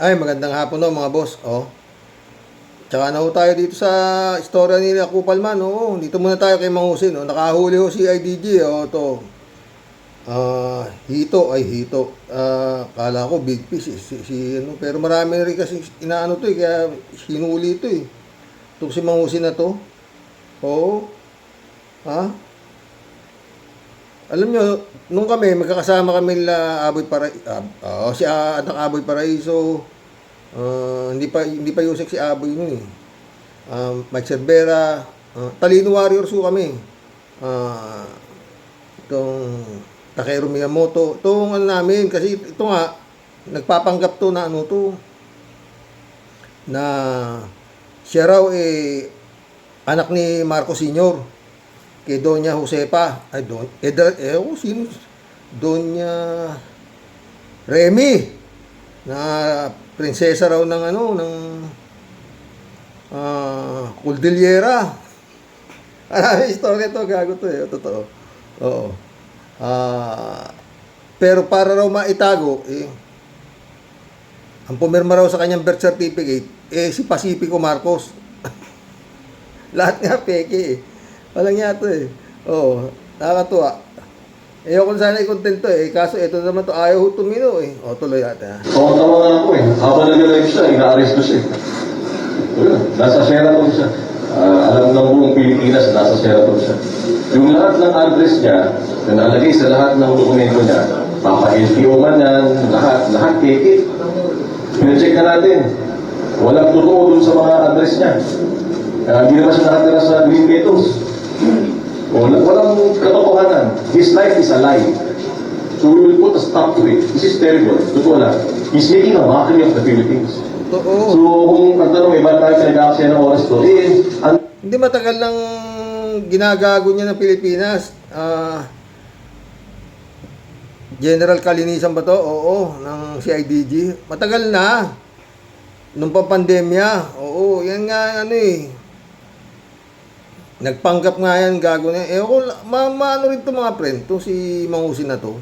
Ay, magandang hapon no mga boss. Tsaka na ho tayo dito sa istorya ni Kupalman. Dito muna tayo kay Mangusin. Nakahuli ho si IDG. To. Hito. Kala ko big fish. Pero marami rin kasi inaano to kaya hinuli ito eh. Itong si Mangusin na to. Ha? Alam nyo, nung kami, magkakasama kami nila Aboy si anak Aboy Paraiso, hindi pa Yusek si Aboy nun eh. Mike Cervera, Talino Warriors ho kami. Itong Takeru Miyamoto, itong ano namin, kasi ito nga, nagpapanggap to na ano to, na siya raw anak ni Marcos Sr. Kay Doña Josepa, sino? Doña Remy, na prinsesa raw ng Cordillera. Istorya to, gago to totoo. Oo. Pero para raw maitago, ang pumirma raw sa kanyang birth certificate, si Pacifico Marcos. Lahat nga peke Walang nga to nakakatuwa. Kung sana i-content to kaso ito naman to, ayaw tumino tuloy ata. Tawa nga ako habang nag-live siya, ina-arresto siya Nasa Sheraton siya. Alam ng buong Pilipinas, nasa Sheraton siya. Yung lahat ng address niya, na nalagay sa lahat ng dokumento niya, Papa-LTO man yan, lahat peke. Pinacheck na natin. Walang totoo dun sa mga address niya. Hindi naman siya nakatira sa Green Meadows. Walang katotohanan. His life is a lie. So we will put a stop to it. This is terrible. Totoo lang. He's making a mockery of the Philippines. Totoo. So kung nagtanong, iba tayo pinag-aaksaya ng oras to, hindi matagal lang ginagago niya ng Pilipinas. General Kalinisan ba to? Oo, ng CIDG. Matagal na. Nung pa-pandemya. Yan nga nagpanggap nga yan, gago na. Maano rin to mga friend, to si Mangusin na to.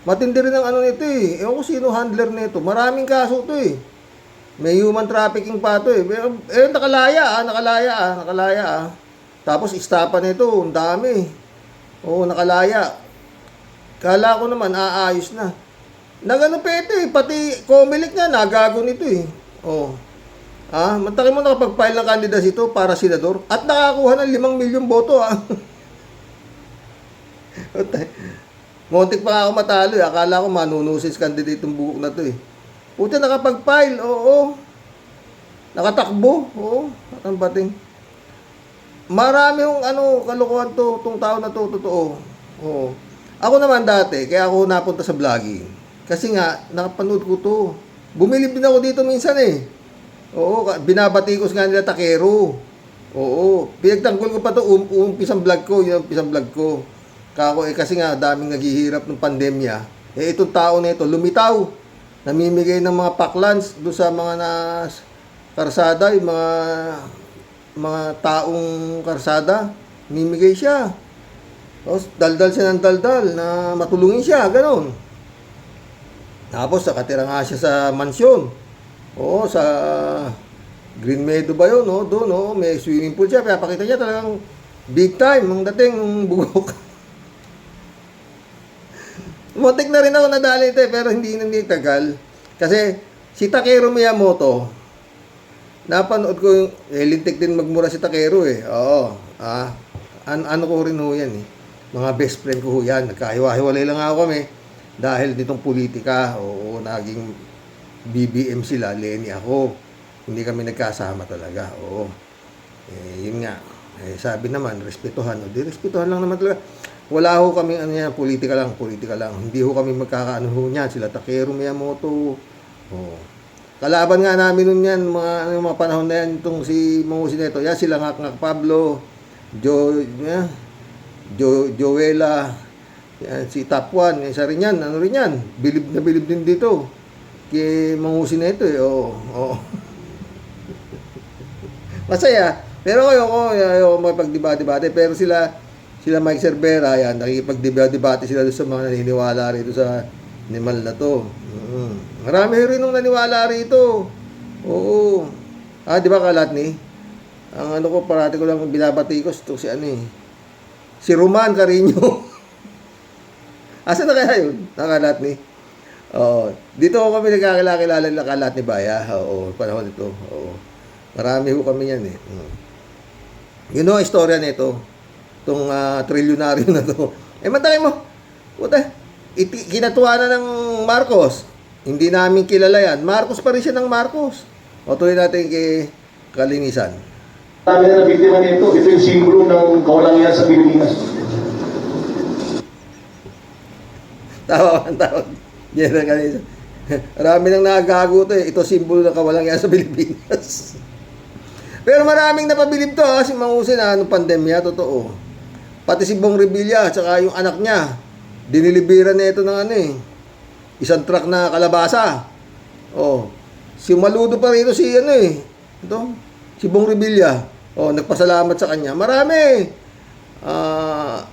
Matindi rin ang nito ko sino handler nito. Maraming kaso to May human trafficking pa to nakalaya. Tapos istapa nito, ang dami. Nakalaya. Kala ko naman, aayos na. Nagano pa ito pati Comelec nga, nagago nito Mantaki mo nakapag-file ng candidacy ito para senador at nakakuha ng 5 milyong boto Muntik pa nga ako matalo Akala ko manunusis candidate itong buhok na to Puti nakapag-file, nakatakbo, ang bating. Marami yung kalokohan to, itong tao na to, totoo. Ako naman dati, kaya ako napunta sa vlogging. Kasi nga, nakapanood ko to. Bumilib din ako dito minsan binabatikos nga nila Takeru. Pinagtanggol ko pa to, umpisang vlog ko, yung umpisang vlog ko. Kako kasi nga, daming naghihirap ng pandemya. Itong tao na ito, lumitaw. Namimigay ng mga paklans doon sa mga karsada, yung mga taong karsada, namimigay siya. Tapos, daldal siya ng daldal na matulungin siya, ganon. Tapos, nakatira nga siya sa mansyon. Sa Green Meadow ba yun, doon, may swimming pool siya. Pinapakita niya talagang big time ang dating ng bugok. Muntik na rin ako nadali ito pero hindi tagal. Kasi si Takeru Miyamoto, napanood ko yung, lintik din magmura si Takeru ano ko rin ho yan Mga best friend ko ho yan. Nagkahiwa-hiwalay lang ako kami dahil ditong politika. Naging BBM sila, Lenny ako. Hindi kami nagkasama talaga. Yun nga. Sabi naman, respetuhan. Respetuhan lang naman talaga. Wala ho kami, politika lang. Hindi ho kami magkakaano ho niyan. Sila Takeru Miyamoto. Kalaban nga namin nun yan, mga panahon na yan, itong si Mangusin neto. Yan, sila Ngak Pablo, Joella, yan, si Top 1. Isa rin yan, bilib na bilib din dito. Kay Mangusin neto Masaya. Pero ayoko makipagdebate. Pero sila Mike Cervera, yan, nakikipagdebate sila doon sa mga naniniwala rito sa animal na to. Marami rin nung naniwala rito. Oo. Di ba Kalatni? Ang ano ko, parati ko lang binabati ko, ito si ano eh. Si Roman Carino. Asa na kaya yun? Nakalatni? Oo. Dito ko kami nagkakilala ng Kalatni Baya. Oo, panahon ito. Oo. Marami ko kami yan eh. Yun ang istorya nito. Itong trilyonaryo na to. Matangin mo. Puta, kinatuwa na ng Marcos. Hindi namin kilala yan. Marcos pa rin siya ng Marcos. O tuloy natin kay Kalinisan. Marami na nabiktima nito. Ito yung simbolo ng kawalangan sa Pilipinas. Tawa ang tawag. Yan ang Kalinisan. Marami nang nagago to eh. Ito simbolo ng kawalangan sa Pilipinas. Pero maraming napabilib to si Mang Husay na anong pandemya, totoo. Pati si Bong Revilla, tsaka yung anak niya, diniliberan na ito ng ano eh. Isang truck na kalabasa. Oh. Si Maludo pa rito si ano eh. Ito, si Bong Revilla. Oh, nagpasalamat sa kanya. Marami.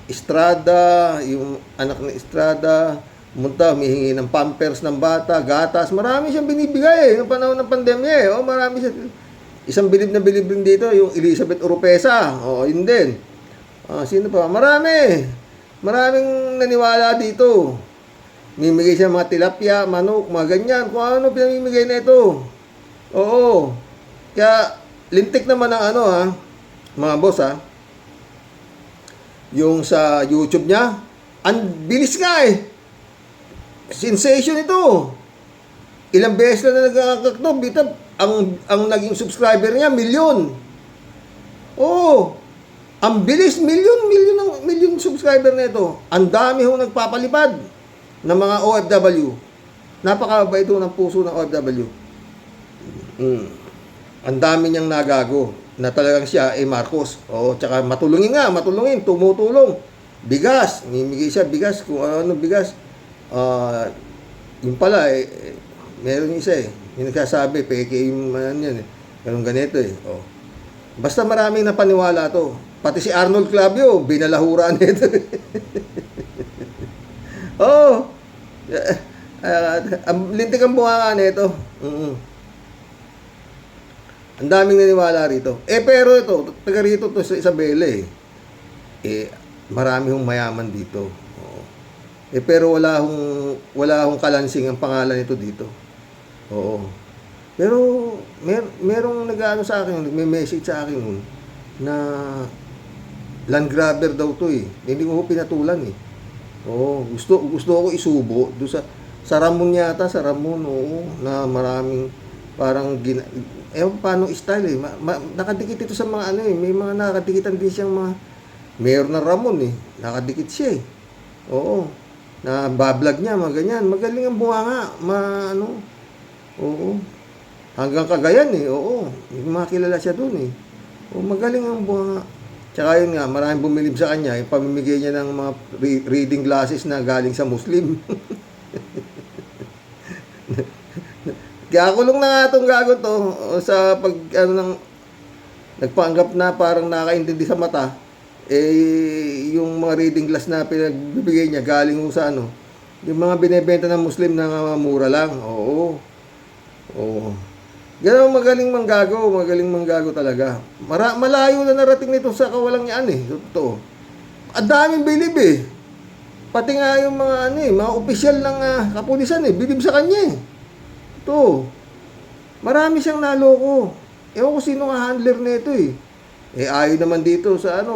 Estrada, yung anak ni Estrada, pumunta, humihingi ng pampers ng bata, gatas. Marami siyang binibigay noong panahon ng pandemya eh. Oh, marami siya. Isang bilib na bilib rin dito, yung Elizabeth Oropesa. Oh, yun din. Sino pa? Marami. Maraming naniwala dito. Mimigay siya mga tilapia, manok, mga ganyan. Kung ano pinamimigay na ito. Oo. Kaya, lintik naman ang ano mga boss yung sa YouTube niya, ang bilis nga eh. Sensation ito. Ilang beses na nagkakakto, bitap, ang naging subscriber niya, 1,000,000. Oo. Ang bilis, million subscriber na ito. Ang dami hong nagpapalipad ng mga OFW. Napakabait ito ng puso ng OFW. Ang dami niyang nagago na talagang siya ay Marcos. Oo, tsaka matulungin, tumutulong. Bigas, mimigay siya bigas, kung ano bigas. Yung pala, meron isa eh. Yung nagsasabi, peke yung yan eh. Ganito eh. Oh. Basta maraming napaniwala to. Pati si Arnold Clavio, binalahura nito. Oh. Lintik ang bunganga nito. Ang daming naniwala rito. Pero ito, taga rito to sa Isabela eh. Marami hong mayaman dito. Oo. Pero wala hong kalansing ang pangalan nito dito. Oo. Pero merong nag-ano sa akin, may message sa akin nun na land grabber daw to eh. Hindi ko pinatulan eh. Oo, gusto ko isubo do sa Ramon yata, sa Ramon, oo, na maraming parang paano style eh. Nakadikit ito sa mga ano eh, may mga nakadikitan din siyang mga mayor ng Ramon eh. Nakadikit siya eh. Oo. Na bablog niya, mga ganyan. Magaling ang bunganga, oo. Hanggang Cagayan eh, oo. May makilala siya dun eh. Oo, magaling ang bunganga. Tsaka yun nga, maraming bumilib sa kanya, yung pamimigay niya ng mga reading glasses na galing sa Muslim. Kaya kulong na nga itong gago to sa pag, nagpanggap na parang nakaintindi sa mata, yung mga reading glass na pinagbibigay niya galing sa yung mga binebenta ng Muslim na mura lang. Oo. Oo. Ganun magaling manggago talaga. Malayo na narating nito sa kawalang yan eh. Totoo. Ang daming bilib eh. Pati nga yung mga mga opisyal ng kapulisan eh, bilib sa kanya eh. Ito. Marami siyang naloko. Ewan ko sino nga handler nito eh. Ayaw naman dito sa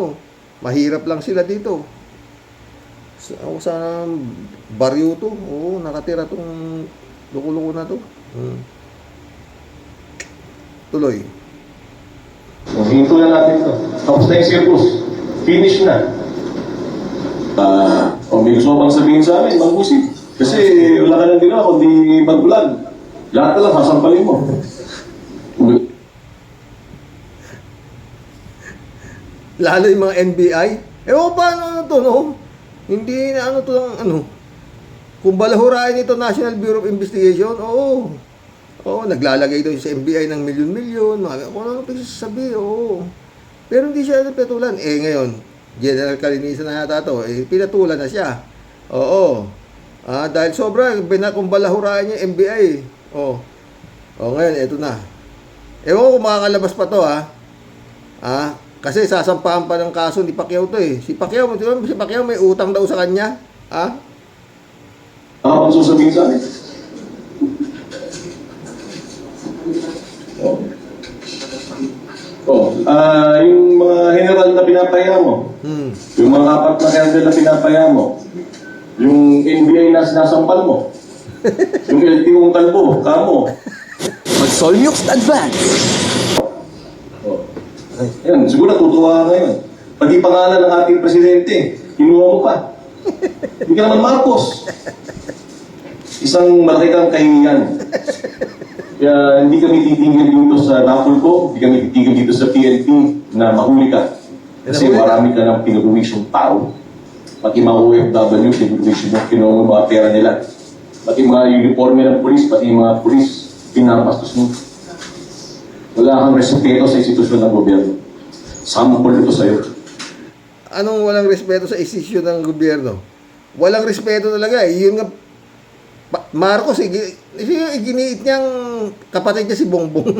mahirap lang sila dito. Sa baryo to. Oo, nakatira tong luko-luko na to. Tuloy. Hinto na natin ito. Tapos na yung circus. Finish na. May gusto bang sabihin sa amin, Mang Husay. Kasi wala ka nang ginawa, kundi mag-vlog. Lahat na lang, sasampalin mo. Lalo yung mga NBI. Paano to, no? Hindi na kung balahurain ito National Bureau of Investigation, oo, naglalagay ito sa NBI ng milyon-milyon, kung ano pinagsasabi, oo. Pero hindi siya pinatulan. Ngayon, General Kalinisan na yata ito, pinatulan na siya. Oo. Dahil sobra, binakumbalahuraan niya yung NBI. Ngayon, eto na. Ewan ko kung makakalabas pa to, kasi sasampahan pa ng kaso ni Pacquiao to eh. Si Pacquiao may utang daw sa kanya. Ang sasabihin sa akin. Yung mga general na pinapaya mo, yung mga apat na colonel na pinapaya mo, yung NBI na sinasampal mo, yung LTO kalbo, kamo. Mag-Solmux Advance. Yan, siguro natutuwa ka ngayon. Pati pangalan ng ating presidente, kinuha mo pa. Hindi ka naman Marcos. Isang malaki kang kahingian. Kaya hindi kami titingin dito sa Napolco, hindi kami titingin dito sa PNP na mahuli ka. Kasi marami ka ng pinubuwisyong tao. Pati mga OFW, pinubuwisyon mo, kinuha mo mga pera nila. Pati mga uniforme ng polis, pati mga polis, pinapastos mo. Wala kang respeto sa institusyon ng gobyerno. Sample ito sa'yo. Anong walang respeto sa isisyon ng gobyerno? Walang respeto talaga. Yun nga, Marcos, iginiit niyang kapatid niya si Bongbong.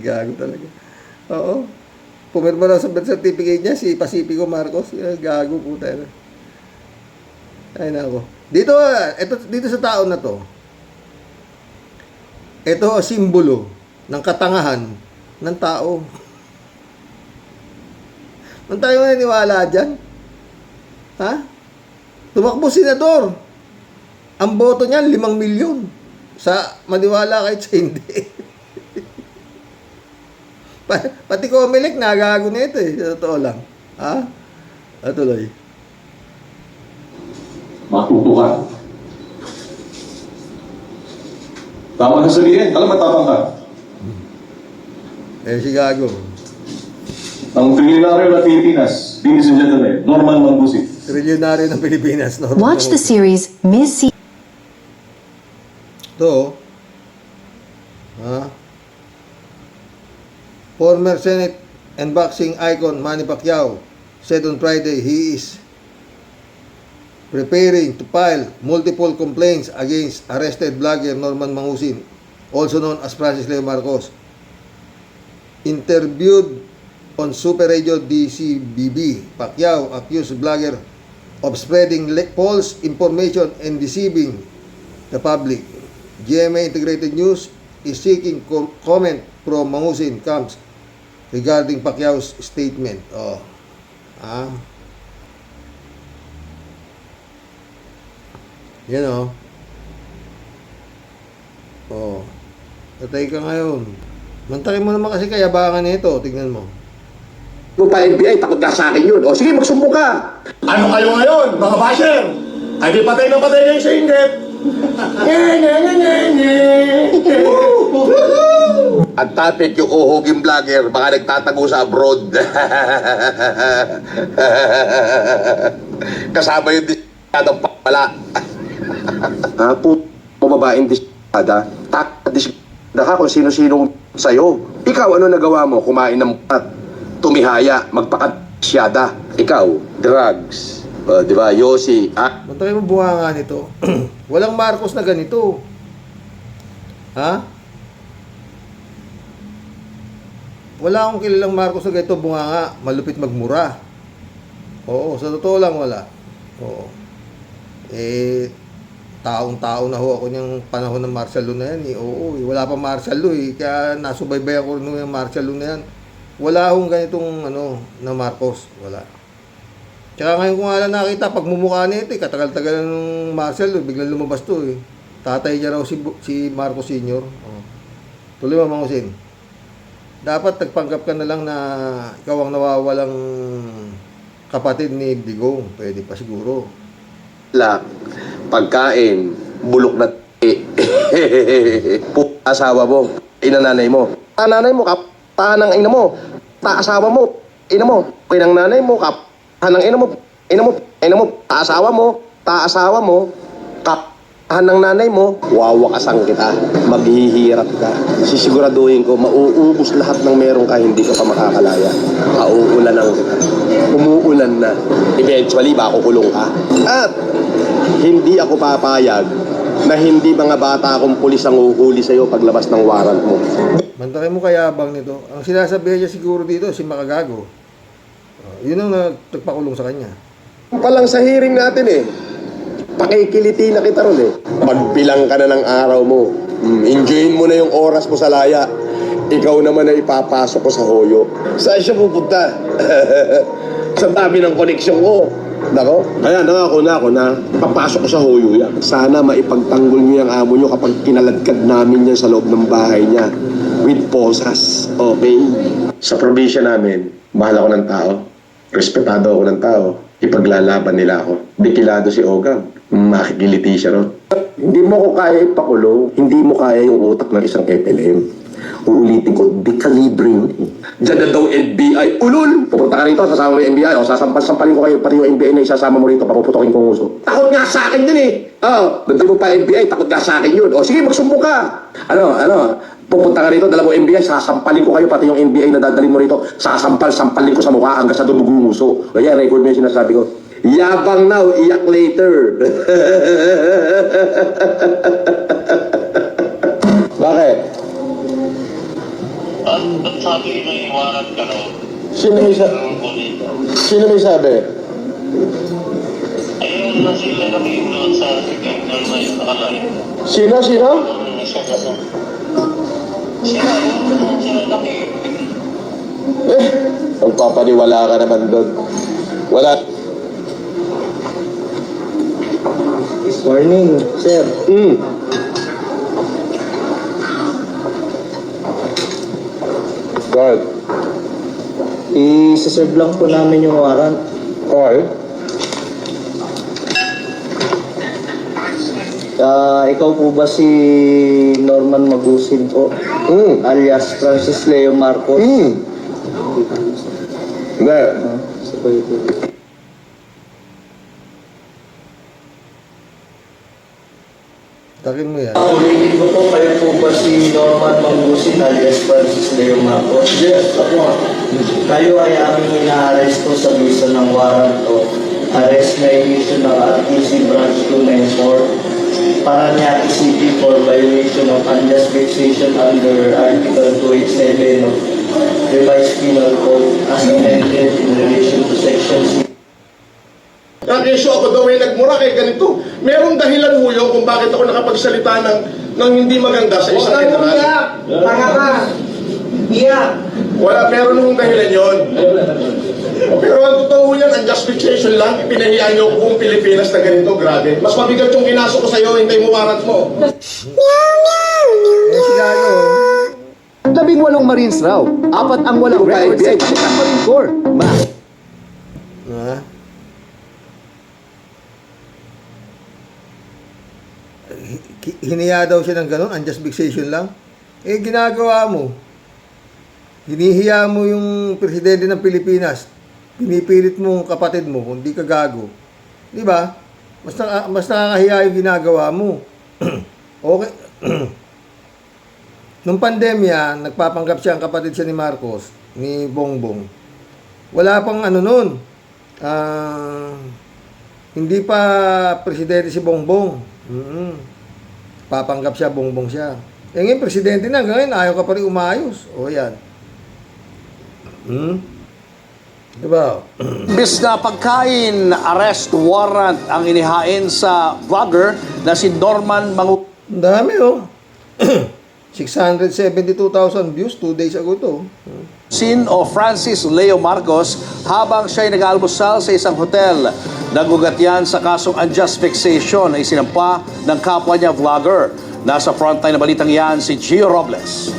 Gago talaga. Oo. Pumirma lang sa birth certificate niya si Pacifico Marcos. Gago po tayo. Ay nako. Dito sa taon na to, ito ang simbolo ng katangahan ng tao. Nung tayo naniniwala dyan, tumakbo senador. Ang boto niya, 5 milyon. Sa maniwala kahit sa hindi. Pati Comelec, nagago na ito eh. Sa totoo lang. Tuloy. Matuto ka. Tama na sabihin, alam matapang ka. Si Gago. Ang trilyonaryo ng Pilipinas, ladies and gentlemen, Norman Mangusik. Trilyonaryo ng Pilipinas. Watch the series Miss C. Ito, former Senate and boxing icon Manny Pacquiao said on Friday he is preparing to file multiple complaints against arrested blogger Norman Mangusin, also known as Francis Leo Marcos. Interviewed on Super Radio DCBB, Pacquiao accused blogger of spreading false information and deceiving the public. GMA Integrated News is seeking comment from Mangusin camps regarding Pacquiao's statement. Yan Patay ka ngayon. Mantakin mo naman kasi kayabangan nito. Tingnan mo. Kung pa NBI, takot ka sa akin yun. O sige, magsumbong ka. Ano kayo ngayon, mga basher? Ay di patay na patay kayo sa inggit. Ang topic yung uhuging vlogger, baka nagtatago sa abroad. Kasama yung disyadong pala. Pumababaeng disyada. Disyada ka kung sino-sino sa'yo. Ikaw, ano nagawa mo? Kumain ng tumihaya, magpakasyada. Ikaw, drugs. Di ba, Yossi? Mantakin mo buha nga nito. Walang Marcos na ganito. Wala akong kilalang Marcos na ganito bunganga, malupit magmura. Oo, sa totoo lang wala. Oo. Taong-tao na ho ako niyang panahon ng martial law na yan eh. Oo, wala pa martial law eh. Kaya nasubaybayan ko rin yung martial law na yan. Wala akong ganitong na Marcos. Wala. Tsaka ngayon ko nga lang nakita, pagmumukha niya ito katagal-tagal ng martial law, biglang lumabas to eh. Tatay niya raw si Marcos Sr. Oh. Tuloy mo, Mangusin. Dapat nagpanggap ka na lang na ikaw ang nawawalang kapatid ni Digong. Pwede pa siguro. Pagkain, bulok na asawa mo, inananay mo. Nanay mo, tanang ina mo. Asawa mo, ina mo. Inang nanay mo, tanang ina mo. Ina mo, asawa mo, asawa mo, ng nanay mo, wawakasan kita. Maghihirap ka. Sisiguraduhin ko, mauubos lahat ng meron ka, hindi ka pa makakalaya. Pauulanan kita. Umuulan na. Eventually, makukulong ka. At hindi ako papayag na hindi mga bata akong pulis ang uhuli sa'yo paglabas ng warrant mo. Mantakin mo kayabang nito. Ang sinasabihan niya siguro dito, si Makagago. Yun ang nagpakulong sa kanya. Palang sa hearing natin eh. Pakikiliti na kita ron eh. Magbilang ka na ng araw mo. Enjoyin mo na yung oras mo sa laya. Ikaw naman na ipapasok ko sa hoyo. Saan siya pupunta? Sa dami ng koneksyon ko. Nako? Kaya nangako na ako na papasok ko sa hoyo yan. Sana maipagtanggol niyo yung amo niyo kapag kinaladkad namin yan sa loob ng bahay niya. With posas. Okay? Sa probinsya namin, mahal ako ng tao. Respetado ako ng tao. Ipaglalaban nila ako. Dikilado si Ogang. Makikiliti siya ron. Hindi mo ko kaya ipakulong. Hindi mo kaya yung utak ng isang FLM. Uulitin ko, dekalibre yun. Diyan na daw NBI. Ulul! Pupunta ka rito, sasama mo yung NBI. O, sasampal-sampalin ko kayo, pati yung NBI na isasama mo rito, papuputokin kong uso. Takot nga sa akin yun eh. Nandun mo pa NBI, takot nga sa akin yun. O, sige, magsumbong ka. Pupunta ka rito, dalawang NBI, sasampalin ko kayo, pati yung NBI na dadalhin mo rito, sasampal-sampalin ko sa mukha hanggang sa dumugong uso. Kaya, record mo yung sinasabi ko. Yabang now, iyak later. Bakit? Ba't sabi may warrant ka raw? Sino may sabi? Ayun na sila doon sa technical na yung nakalay. Sino? Sila nakikita. Magpapaniwala ka naman doon. Wala. Morning, sir. God. I-serve lang po namin yung warrant. Okay. Ikaw po ba si Norman Magusin po? Alias Francis Leo Marcos? Hindi. Takin mo yan. Ulitin ko po, kayo po ba si Norman Magusin alias Francis Leo Marcos? Yes, ako. Kayo ay aming ina-arrest po sa bisa ng warrant o arrest na issue ng RTC Branch 294 para niya City for violation of unjust vexation under Article 287 of Revised Penal Code as amended in relation to Section 6. Nakisyo ako daw ay nagmura kay ganito. Merong dahilan ho yun kung bakit ako nakapagsalita ng hindi maganda sa isang general. Tanga ka! Iyak! Wala, meron nung dahilan yun. Pero ang totoo yan, ang justification lang, ipinahiyan niyo kung Pilipinas na ganito, grabe. Mas mabigat yung kinasok ko sa'yo, hintay mo warrant mo. Si Gago. 18 Marines raw. 4 ang walang records sa Marine Corps. Ha? Hiniya daw siya ng gano'n, unjust vexation lang. Ginagawa mo. Hinihiya mo yung presidente ng Pilipinas. Pinipilit mo kapatid mo kung di ka gago. Di ba? Mas nakakahiya yung ginagawa mo. Okay. Nung pandemya, nagpapanggap siya ang kapatid siya ni Marcos, ni Bongbong. Wala pang ano nun. Hindi pa presidente si Bongbong. Papanggap siya, Bongbong siya. Ngayon, presidente na, ngayon, ayaw ka pa rin umayos. O, yan. Diba? Imbis na pagkain, arrest warrant ang inihain sa vlogger na si Norman Mangusin. Ang dami, oh. 672,000 views 2 days ago to. O Francis Leo Marcos habang siya'y nag-almusal sa isang hotel. Nagugat yan sa kasong unjust vexation na isinampa ng kapwa niya vlogger. Nasa frontline na balitang yan si Gio Robles.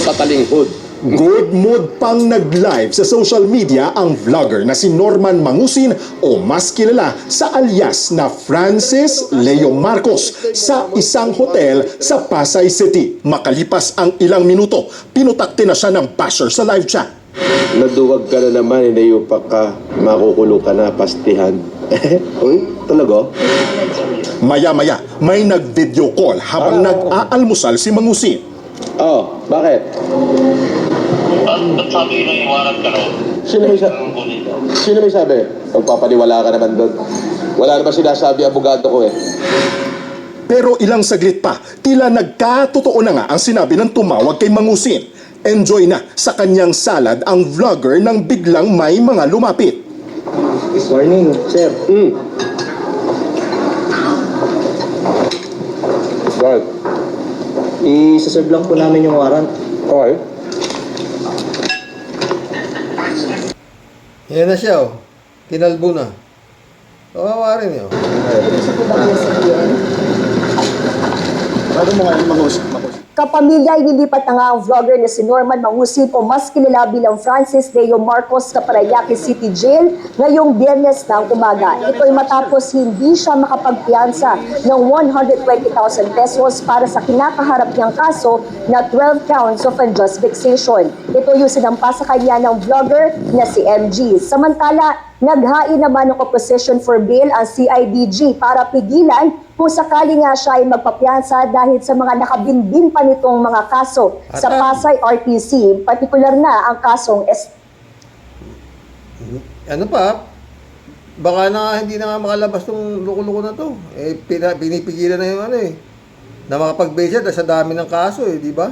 Patalingkod. Good mood pang nag-live sa social media ang vlogger na si Norman Mangusin o mas kilala sa alias na Francis Leo Marcos sa isang hotel sa Pasay City. Makalipas ang ilang minuto, pinutakti na siya ng basher sa live chat. Naduwag ka na naman, inayupak ka, makukulong ka na, pastihan. Uy, talaga? Maya-maya, may nag-video call habang nag-aalmusal si Mangusin. Oh, bakit? Ba't sabi nyo yung warrant ka raw? Sino may sabi? Pagpapaniwala ka naman doon. Wala naman sinasabi ang abogado ko eh. Pero ilang saglit pa, tila nagkatotoo na nga ang sinabi ng tumawag kay Mangusin. Enjoy na sa kanyang salad ang vlogger nang biglang may mga lumapit. Morning, sir. Bakit? I-serve lang po namin yung warrant. Okay. Yan na siya, oh. Kinalbo na. Kawawa rin, oh. Kapamilya, inilipat na nga ang vlogger na si Norman Mangusin o mas kilala bilang Francis Leo Marcos sa Parañaque City Jail ngayong Biyernes ng umaga. Ito ay matapos hindi siya makapagpiyansa ng 120,000 pesos para sa kinakaharap niyang kaso na 12 counts of unjust vexation. Ito yung sinampa sa kanya ng vlogger na si MG. Samantala, naghain naman ng opposition for bail ang CIDG para pigilan kung sakali nga siya ay magpapiyansa dahil sa mga nakabinbin pa nitong mga kaso sa Pasay RTC, partikular na ang kasong Ano pa? Baka na hindi na nga makalabas tong loko-loko na to. Pinipigilan na yung na makapag-bail siya dahil sa dami ng kaso di ba?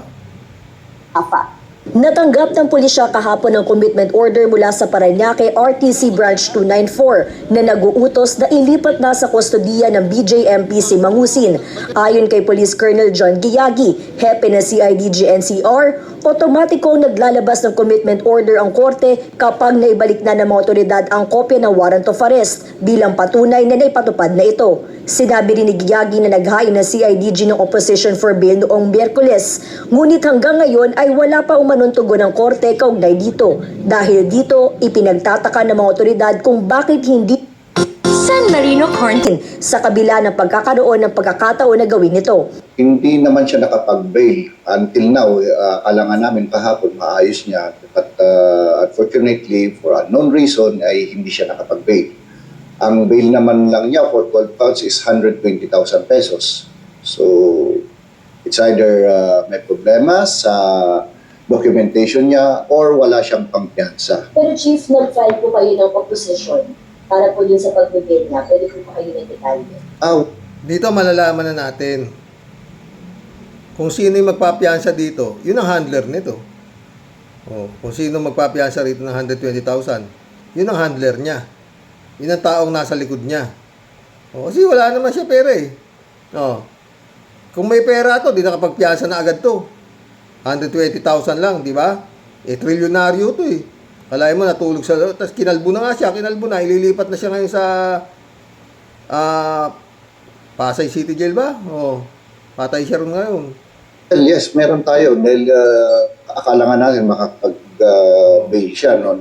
AFA. Natanggap ng pulisya kahapon ng commitment order mula sa Parañaque RTC Branch 294 na nag-uutos na ilipat na sa kustodiya ng BJMP si Mangusin. Ayon kay Police Colonel John Giyagi, hepe ng CIDG NCR, otomatikong naglalabas ng commitment order ang korte kapag naibalik na ng mga otoridad ang kopya ng warrant of arrest bilang patunay na naipatupad na ito. Sinabi rin ni Giyagi na naghain ng CIDG ng opposition for bail noong Miyerkules, ngunit hanggang ngayon ay wala pa umanong tugon ng korte kaugnay dito. Dahil dito, ipinagtataka ng mga otoridad kung bakit hindi San Marino Quarantine sa kabila ng pagkakaroon ng pagkakataon na gawin ito. Hindi naman siya nakapag-bail. Until now, alangan namin kahapon, maayos niya. But unfortunately, for unknown reason, ay hindi siya nakapag-bail. Ang bail naman lang niya for 12 counts is 120,000 pesos. So, it's either may problema sa documentation niya or wala siyang pampiyansa. Pero Chief, nag-file po kayo ng opposition para po dun sa pag-bail niya. Pwede po kayo ng detalye. Dito malalaman na natin kung sino yung magpapiyansa dito. Yun ang handler nito. Kung sino magpapiyansa rito ng 120,000, yun ang handler niya. Yun ang taong nasa likod niya. Kasi wala naman siya pera Kung may pera to, di nakapagpiyansa na agad to. 120,000 lang, di ba? Trilyonaryo to Kalahin mo, natulog sa... Tapos kinalbo na nga siya, ililipat na siya ngayon sa... Pasay City Jail ba? Patay siya rin ngayon. Well, yes, meron tayo. Dahil akala nga natin makapag-bail siya. No?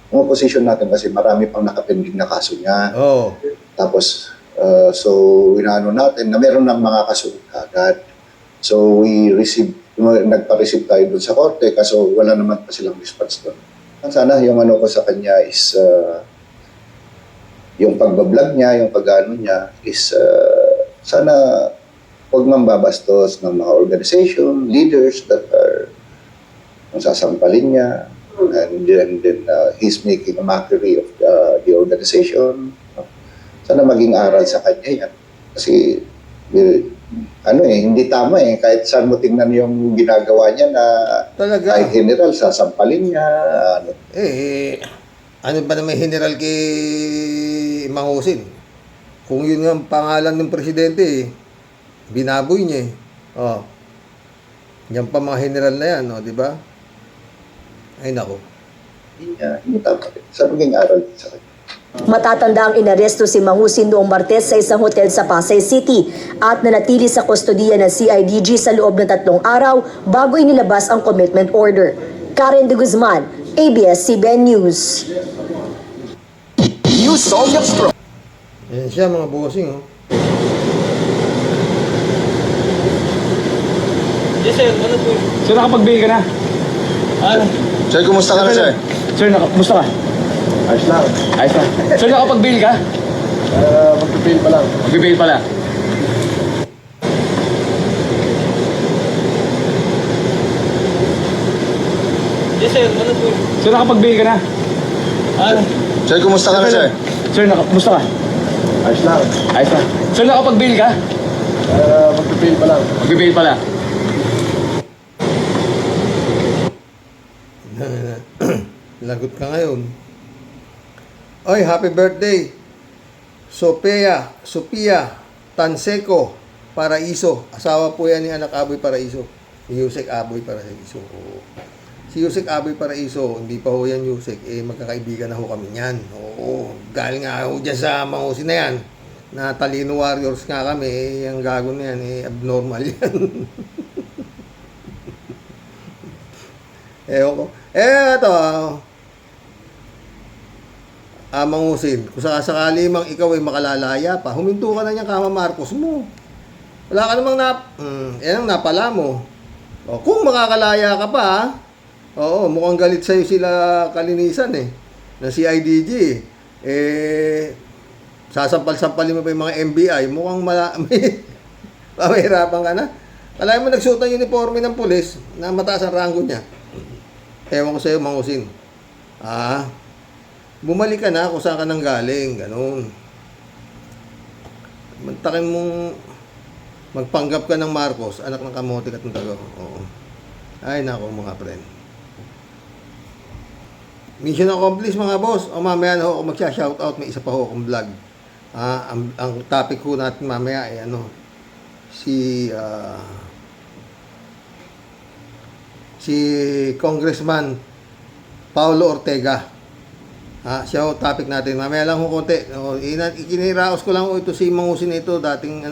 Yung opposition natin kasi marami pang nakapending na kaso niya. Tapos, so, inaano natin na meron ng mga kaso agad. So, nagpa-receive tayo dun sa korte kasi wala naman pa silang response doon. Sana yung ano ko sa kanya is yung pagbablog niya, yung pag-ano niya is sana huwag mambabastos ng mga organization, leaders that are sasampalin niya. And then he's making a mockery of the organization. Sana maging aral sa kanya yan. Kasi, hindi tama Kahit saan mo tingnan yung ginagawa niya na talaga. Kahit general, sasampalin niya. Ano ba naman general kay Mangusin? Kung yun ang pangalan ng presidente, binaboy niya Yan pa mga general na yan, di ba? Ay, nako. Hindi tama. Sa maging aral sa kanya. Matatanda ang inaresto si Mangusin noong Martes sa isang hotel sa Pasay City at nanatili sa kustodiya ng CIDG sa loob ng 3 araw bago inilabas ang commitment order. Karen de Guzman, ABS-CBN News. Yan siya mga bossing Yes, sir. Ano po? Sir, nakapag-bail ka na? Sir, kumusta ka na, sir? Sir, kumusta ka? Ayos lang. Ayos na. Sir, nakapag-bail ka? Mag-bail pa lang. Mag-bail pala. Yes, sir. Ano po? Sir, nakapag-bail ka na? Sir, kumusta ka na, sir? Sir, kumusta ka? Ayos lang. Ayos na. Sir, nakapag-bail ka? Magpipail pa lang. Mag-bail pala. Lagot ka ngayon. Oy, happy birthday. Sophia Tanseco Paraiso. Asawa po yan ni anak Aboy Paraiso. Si Yusek Aboy Paraiso. Oo. Si Yusek Aboy Paraiso, hindi pa ho yan Yusek. Magkakaibigan na ho kami yan. Oo. Galing nga ho dyan sa Mangusin na yan. Na Talino Warriors nga kami. Ang gago na yan. Abnormal yan. Ewan ko. Ito. Mangusin, kung sakali mang ikaw ay makalalaya pa, huminto ka na niyan kama Marcos mo. Wala ka namang yan ang napala mo. O, kung makakalaya ka pa, oo, mukhang galit sa'yo sila kalinisan na CIDG sasampal-sampalin mo pa yung mga MBI, mukhang mahirapan ka na. Kalahin mo nagsuot ng uniforme ng pulis na mataas ang ranggo niya. Ewan ko sa'yo, Mangusin. Bumalik ka na kung saan ka nang galing. Ganun. Mantakin mong magpanggap ka ng Marcos, anak ng kamote at ng tago. Oo. Ay, nako mga friend. Mission accomplished mga boss. O mamaya na ho ako magsha-shoutout. May isa pa ho akong vlog. Ang topic ko natin mamaya ay si Congressman Paulo Ortega. Siya ho topic natin. Mamaya lang ho konti. Ikiniraos ko lang ho ito si Mangusin na ito. Dating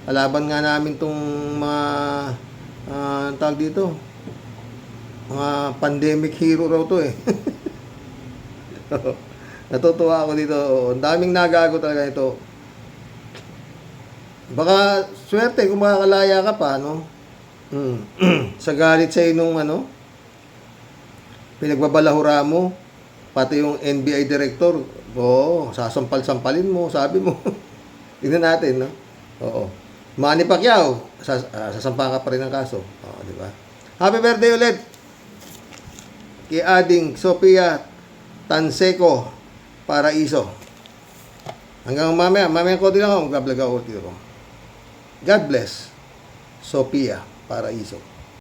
kalaban nga namin tong mga tawag dito. Mga pandemic hero raw to Natutuwa ako dito. Ang daming nagago talaga ito. Baka swerte kung makakalaya ka pa, sa galit sa'yo nung pinagbabalahura mo, pati yung NBI director, sasampal-sampalin mo, sabi mo. Tingnan natin, no? Oo. Manny Pacquiao, sasampa ka pa rin ng kaso. Oo, di ba? Happy birthday ulit kay Ading Sophia Tanseco Paraiso. Hanggang mamaya ko din ako, mag-vlog ako dito. God bless, Sophia Paraiso.